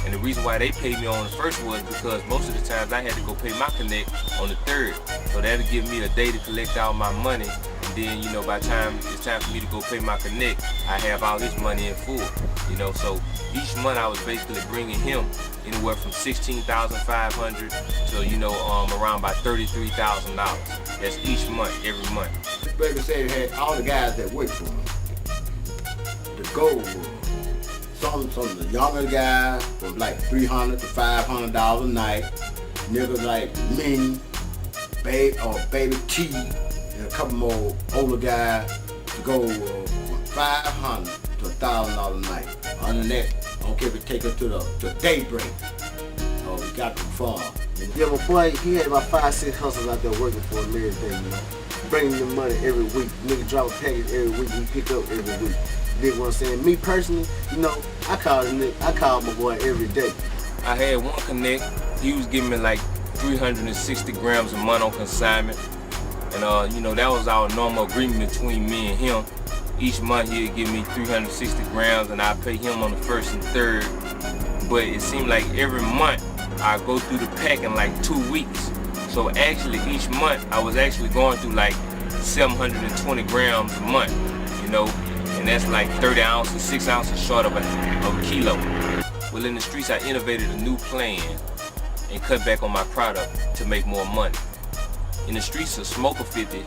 And the reason why they paid me on the first was because most of the times I had to go pay my connect on the third. So that'll give me a day to collect all my money. And then, you know, by the time it's time for me to go pay my connect, I have all this money in full. You know, so each month I was basically bringing him anywhere from $16,500 to, you know, around about $33,000. That's each month, every month. This baby said he had all the guys that worked for him. The goal was some of the younger guys was like $300 to $500 a night. Niggas like me, Baby T, and a couple more older guys to go from $500 to $1,000 a night. Other than that, I don't care if it take us to daybreak. Oh, we got too far. Yeah, my boy, he had about 5-6 hustles out there working for him every day, you know. Bringing him money every week. Nigga drop a package every week, he pick up every week. Dig what I'm saying? Me personally, you know, I call my boy every day. I had one connect, he was giving me like 360 grams a month on consignment. And you know, that was our normal agreement between me and him. Each month he'd give me 360 grams and I'd pay him on the first and third. But it seemed like every month I go through the pack in like 2 weeks. So actually each month I was actually going through like 720 grams a month, you know, and that's like 30 ounces, 6 ounces short of a kilo. Well, in the streets I innovated a new plan and cut back on my product to make more money. In the streets, a smoker 50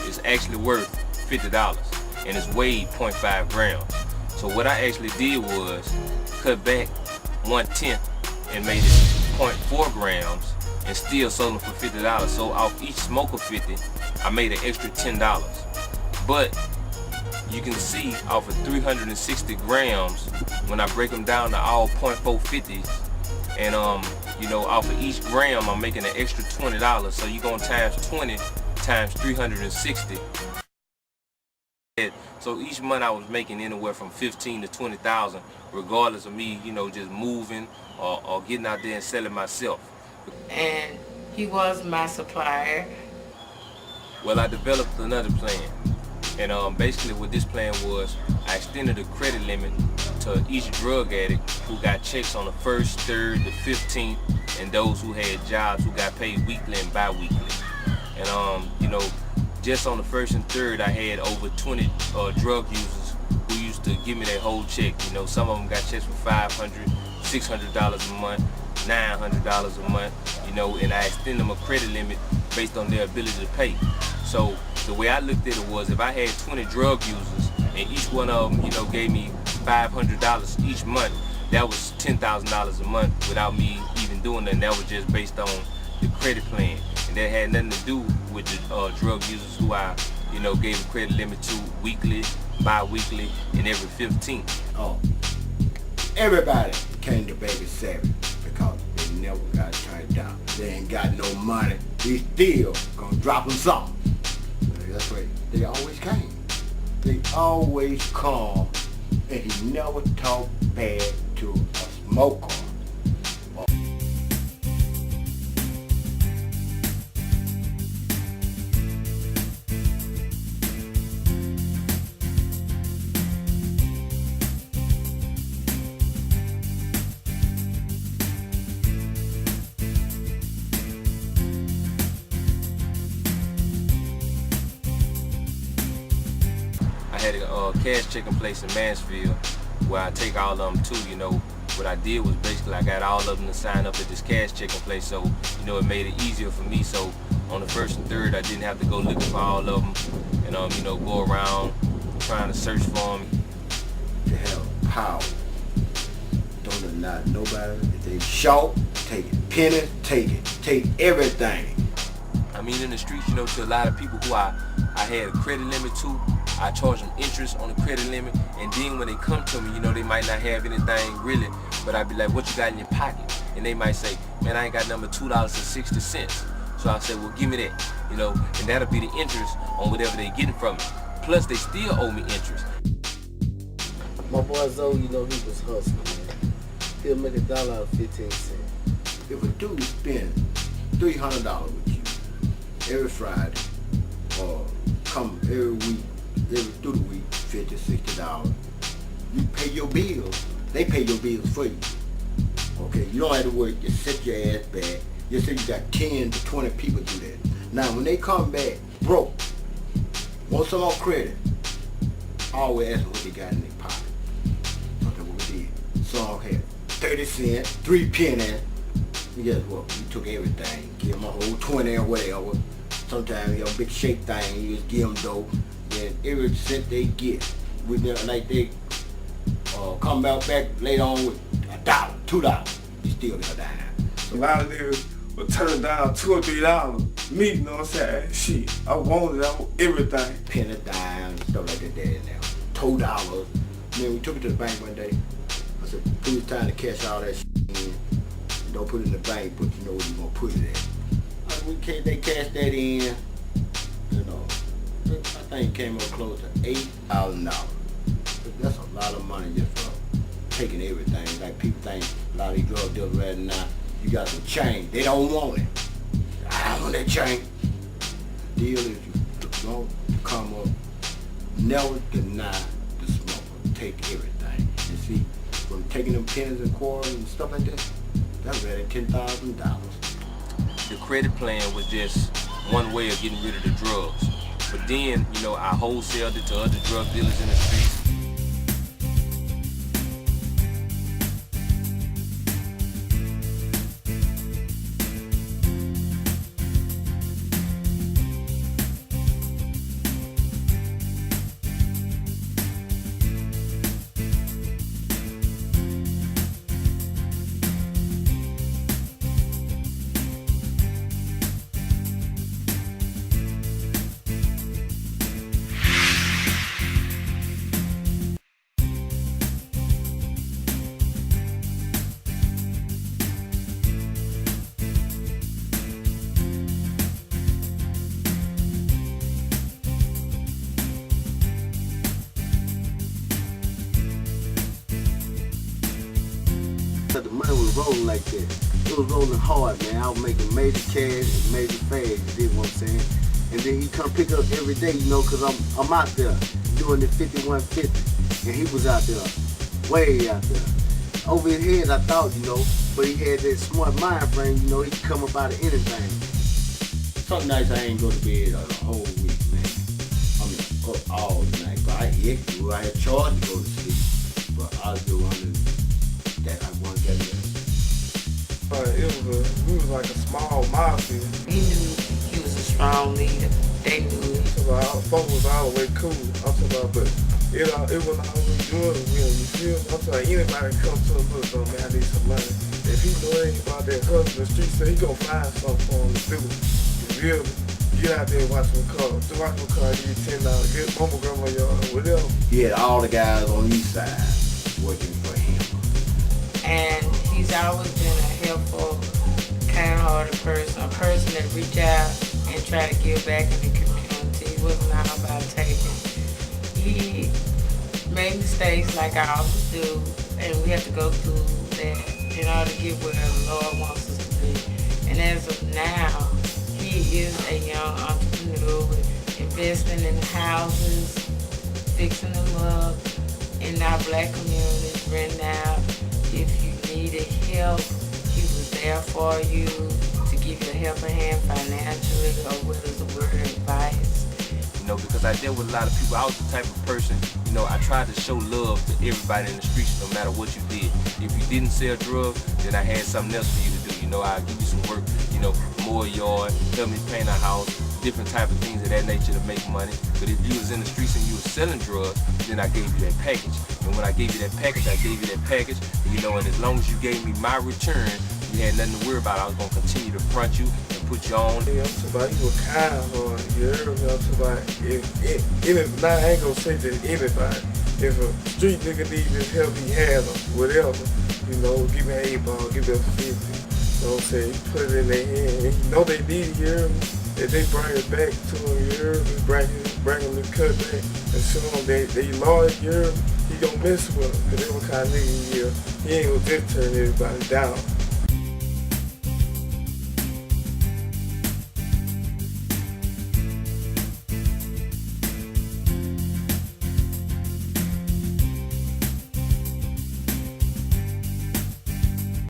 is actually worth $50 and it's weighed 0.5 grams. So what I actually did was cut back 1/10 and made it 0.4 grams and still sold them for $50. So off each smoker 50, I made an extra $10. But you can see off of 360 grams, when I break them down to all 0.450s, and you know, off of each gram, I'm making an extra $20. So you're gonna times 20 times 360. So each month I was making anywhere from 15 to 20,000, regardless of me, you know, just moving or getting out there and selling myself. And he was my supplier. Well, I developed another plan. And basically what this plan was, I extended the credit limit to each drug addict who got checks on the 1st, 3rd, the 15th, and those who had jobs who got paid weekly and bi-weekly. And you know, just on the 1st and 3rd, I had over 20 drug users who used to give me their whole check. You know, some of them got checks for $500, $600 a month, $900 a month, you know, and I extended them a credit limit based on their ability to pay. So the way I looked at it was, if I had 20 drug users and each one of them, you know, gave me $500 each month, that was $10,000 a month without me even doing that. And that was just based on the credit plan. And that had nothing to do with the drug users who I, you know, gave a credit limit to weekly, bi-weekly, and every 15th. Oh, everybody came to Babysavaggge because they never got turned down. They ain't got no money. They still gonna drop them something. That's right. They always came. They always come, and he never talked bad to a smoker. I had a cash checking place in Mansfield where I take all of them to, you know. What I did was basically I got all of them to sign up at this cash checking place, so, you know, it made it easier for me. So on the 1st and 3rd, I didn't have to go looking for all of them and, you know, go around trying to search for them. To have power. Don't deny nobody. If they short, take it. Penny, take it. Take everything. I mean, in the streets, you know, to a lot of people who I had a credit limit to, I charge them interest on the credit limit, and then when they come to me, you know, they might not have anything really, but I'd be like, what you got in your pocket? And they might say, man, I ain't got nothing but $2.60. So I say, well, give me that, you know, and that'll be the interest on whatever they getting from me. Plus, they still owe me interest. My boy Zoe, you know, he was hustling, man. He'll make $1 out of 15 cents. If a dude spend $300 with you every Friday, or come every week, through the week, $50, $60, you pay your bills. They pay your bills for you. Okay, you don't have to work, just sit your ass back. Just say you got 10 to 20 people do that. Now when they come back broke, want some more credit, I always ask them what they got in their pocket. Okay, what we did. Some had 30 cents, 3 pennies. You guess what? You took everything, give them a whole 20 or whatever. Sometimes you have a big shake thing, you just give them dough. Then every cent they get, with them, like they come back later on with $1, $2, you still get a dime. A lot of niggas would turn down $2 or $3. Me, you know what I'm saying? Shit, I wanted everything. Penny, dime, stuff like that there now. $2. Then we took it to the bank one day. I said, it's time to cash all that shit in. Don't put it in the bank, but you know where you're gonna put it at. They cashed that in, you know, I think it came up close to $8,000. That's a lot of money just for taking everything. Like people think a lot of these drug dealers right now, you got some change. They don't want it. I don't want that change. The deal is you don't come up, never deny the smoker. Take everything. And see, from taking them pennies and quarters and stuff like that, that's right at $10,000. The credit plan was just one way of getting rid of the drugs. But then, you know, I wholesaled it to other drug dealers in the streets. The money was rolling like that. It was rolling hard, man. I was making major cash and major fags, you dig what I'm saying? And then he come pick up every day, you know, cause I'm out there doing the 5150. And he was out there, way out there. Over his head, I thought, you know, but he had that smart mind frame, you know, he could come up out of anything. Some nights I ain't go to bed a whole week, man. I mean, up all night. But I had charged to go to sleep. But I was doing that I want to get there. We was like a small mafia. He knew he was a strong leader. They knew it. So our folks was always cool. I'm talking about, but it wasn't always good with him, you feel me? I'm talking about anybody come to him, look, though, man, I need some money. If he know anything about that hustle in the street, so he gonna find something for him to do. You feel me? Get out there and watch some cars. Watch some cars, give you $10. Get mama, grandma, yard, whatever. He had all the guys on the east side working for him. And he's always been a helpful, kind-hearted person, a person that reach out and try to give back in the community. He wasn't all about taking. He made mistakes like I always do, and we have to go through that in order to get where the Lord wants us to be. And as of now, he is a young entrepreneur with investing in houses, fixing them up in our black communities, renting out. If you needed help, he was there for you to give you a helping hand financially or with a word of advice. You know, because I dealt with a lot of people. I was the type of person, you know, I tried to show love to everybody in the streets no matter what you did. If you didn't sell drugs, then I had something else for you to do. You know, I'll give you some work, you know, mow a yard, help me paint a house, different type of things of that nature to make money. But if you was in the streets and you was selling drugs, then I gave you that package. And when I gave you that package, I gave you that package. And, you know, and as long as you gave me my return, you had nothing to worry about. I was gonna continue to front you and put you on. Yeah, I'm talking about you were kind-hearted. You heard me? I'm talking about now I ain't gonna say to anybody. If a street nigga need his help, he has them, whatever. You know, give me an 8-ball, give me a 50. You know what I'm saying? You put it in their hand. And you know they need it, you hear me? If they bring it back to him, you hear me? Bring him the cut back. And show him they loyal, you hear me? He gonna mess with him, cause they what kind of nigga he is. He ain't gonna just turn everybody down.